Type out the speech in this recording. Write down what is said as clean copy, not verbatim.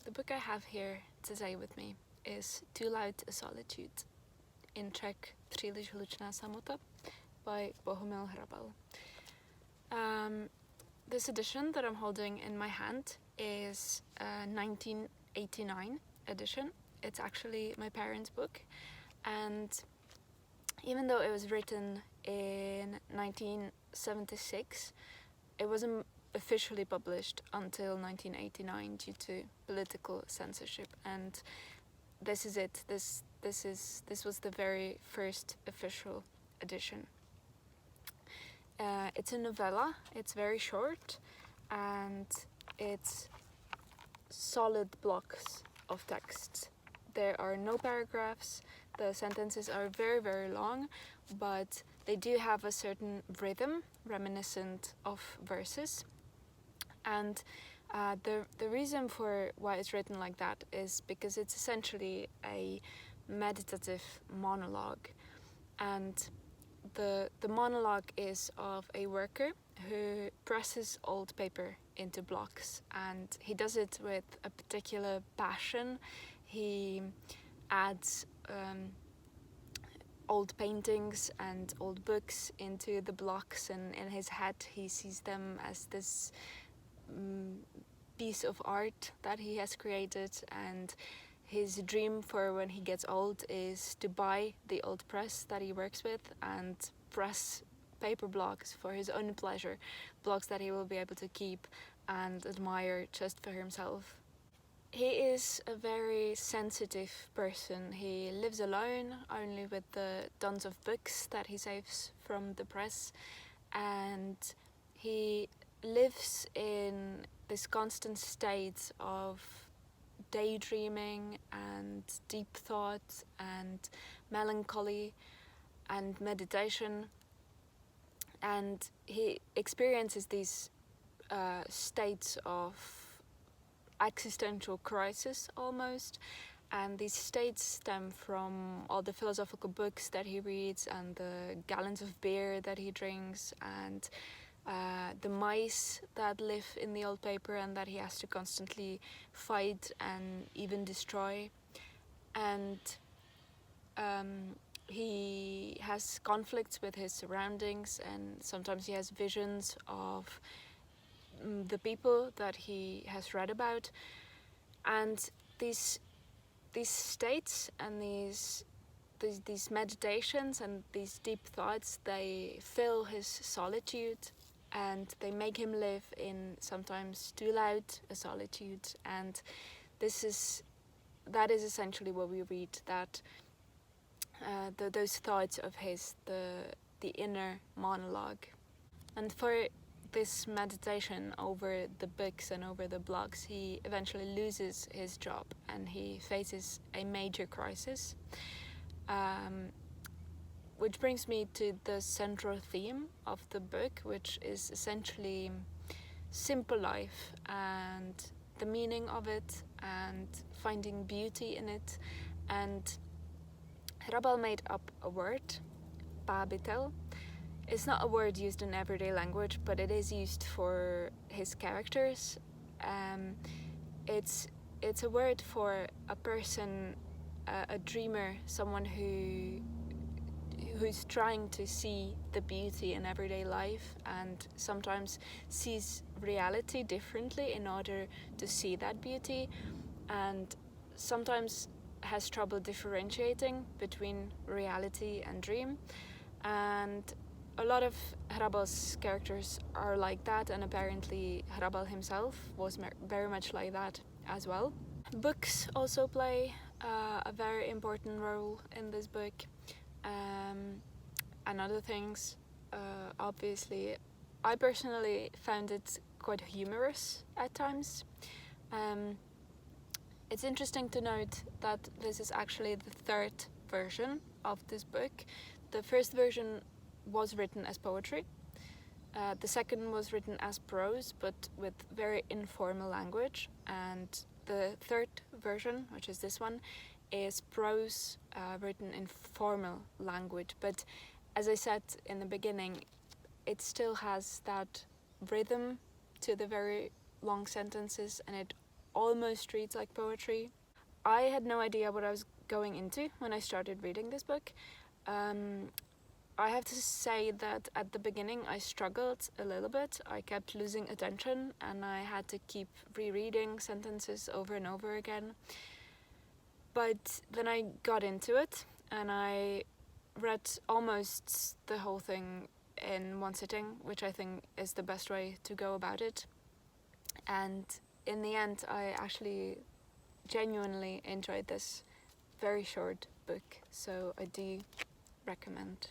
the book I have here today with me is Too Loud a Solitude, in Czech Příliš hlučná samota by Bohumil Hrabal. This edition that I'm holding in my hand is a 1989 edition. It's actually my parents' book, and even though it was written in 1976, it wasn't officially published until 1989 due to political censorship, and this is it. This was the very first official edition. It's a novella. It's very short, and it's solid blocks of text. There are no paragraphs. The sentences are very, very long, but they do have a certain rhythm reminiscent of verses. And the reason for why it's written like that is because it's essentially a meditative monologue. And the monologue is of a worker who presses old paper into blocks, and he does it with a particular passion. He adds old paintings and old books into the blocks, and in his head he sees them as this piece of art that he has created, and his dream for when he gets old is to buy the old press that he works with and press paper blocks for his own pleasure, blocks that he will be able to keep and admire just for himself. He is a very sensitive person. He lives alone, only with the tons of books that he saves from the press, and he lives in this constant state of daydreaming and deep thought and melancholy and meditation, and he experiences these states of existential crisis almost, and these states stem from all the philosophical books that he reads and the gallons of beer that he drinks, and the mice that live in the old paper and that he has to constantly fight and even destroy. And he has conflicts with his surroundings, and sometimes he has visions of the people that he has read about. And these states and these meditations and these deep thoughts, they fill his solitude, and they make him live in sometimes too loud a solitude. And that is essentially what we read, that those thoughts of his, the inner monologue. And for this meditation over the books and over the blogs, he eventually loses his job and he faces a major crisis. Which brings me to the central theme of the book, which is essentially simple life and the meaning of it and finding beauty in it. And Hrabal made up a word, pábitel. It's not a word used in everyday language, but it is used for his characters. It's a word for a person, a dreamer, someone who's trying to see the beauty in everyday life and sometimes sees reality differently in order to see that beauty, and sometimes has trouble differentiating between reality and dream. And a lot of Hrabal's characters are like that, and apparently Hrabal himself was very much like that as well. Books also play a very important role in this book, and other things. Obviously, I personally found it quite humorous at times. It's interesting to note that this is actually the third version of this book. The first version was written as poetry. The second was written as prose, but with very informal language. And the third version, which is this one, is prose written in formal language. But as I said in the beginning, it still has that rhythm to the very long sentences, and it almost reads like poetry. I had no idea what I was going into when I started reading this book. I have to say that at the beginning I struggled a little bit. I kept losing attention and I had to keep rereading sentences over and over again. But then I got into it and I read almost the whole thing in one sitting, which I think is the best way to go about it. And in the end, I actually genuinely enjoyed this very short book, so I do recommend.